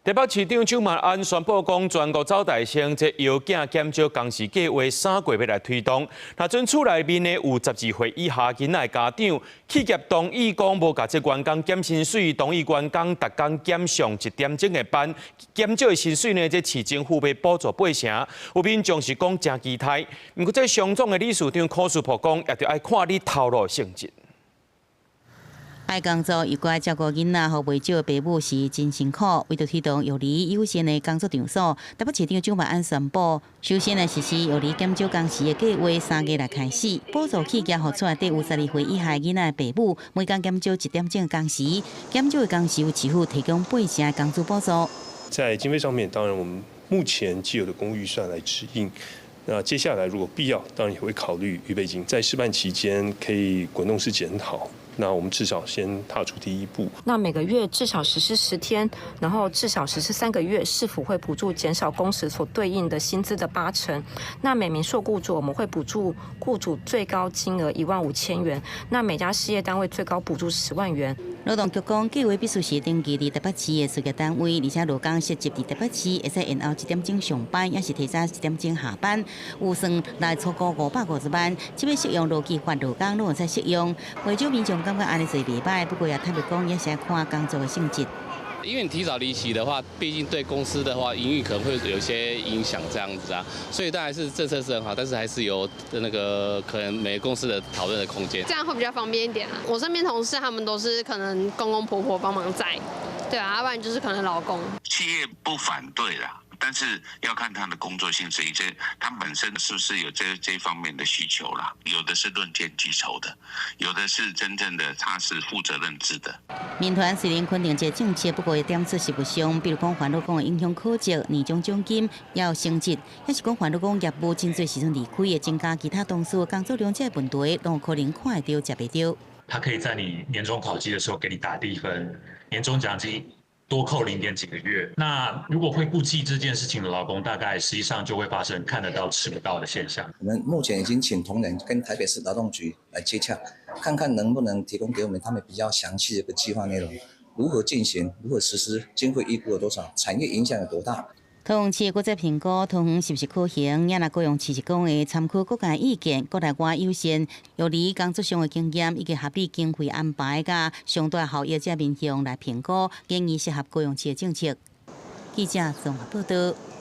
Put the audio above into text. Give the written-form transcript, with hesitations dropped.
台北市长邱万安宣布，讲全国走大生这药检减少工时计划3个月要来推动。那准厝内面呢有12岁以下囡仔家长，企业同意讲无甲这员工减薪水，同意员工逐工减上1点钟的班，减少的薪水呢，这市政府要补助8成。有民众是讲真期待，不过这上总的理事长柯树普讲，也着爱看你投入性质。 爱工作又该照顾囡仔，和袂少爸母是真辛苦。为着推动育儿优先的工作场所，台北市长邱万安宣布，首先来实施育儿减少工时的计划，3月来开始，补助企业和厝内底有12岁以下囡仔的爸母，每工减少1点钟的工时，减少的工时由市府提供8成的工资补助。在经费上面，当然我们目前既有的公务预算来指引。 那接下来如果必要，当然也会考虑预备金，在试办期间可以滚动式检讨。那我们至少先踏出第一步。那每个月至少实施10天，然后至少实施3个月，市府会补助减少工时所对应的薪资的8成。那每名受雇主我们会补助雇主最高金额15000元，那每家事业单位最高补助10万元。劳动局讲，计划必须是登记伫台北市的事业单位，而且劳工设籍伫台北市，会使延后1点钟上班，也是提早1点钟下班。有算来超过550万，即要适用劳基法劳工都会使适用。为少民众感觉安尼做袂歹，不过也特别讲，也是要看工作的性质。 因为你提早离席的话，毕竟对公司的话营运可能会有一些影响，这样子啊，所以当然是政策是很好，但是还是有那个可能每个公司的讨论的空间，这样会比较方便一点啊。我身边同事他们都是可能公公婆婆帮忙载，对啊，要不然就是可能老公。企业不反对啦。 但是要看他的工作性质，以及他本身是不是有这方面的需求啦。有的是论件计酬的，有的是真正的他是负责任制的。民团虽然肯定这政策，不过点出实务上，比如讲烦恼讲会影响考绩、年终奖金也有升级，也是讲烦恼讲业务真侪时阵离开，会增加其他同事工作量这问题，都有可能看得到、食袂到。他可以在你年终考绩的时候给你打低分，年终奖金。 多扣0点几个月。那如果会顾忌这件事情的劳工，大概实际上就会发生看得到吃不到的现象。我们目前已经请同仁跟台北市劳动局来接洽，看看能不能提供给我们他们比较详细的一个计划内容，如何进行，如何实施，经费预估有多少，产业影响有多大。 桃园市国在评估桃园是不是可行，也若各样市是讲的参考各界意见，国内外优先，由于工作上的经验以及合理经费安排，甲相对效益这面向来评估，建议适合各样市的政策。记者综合报道。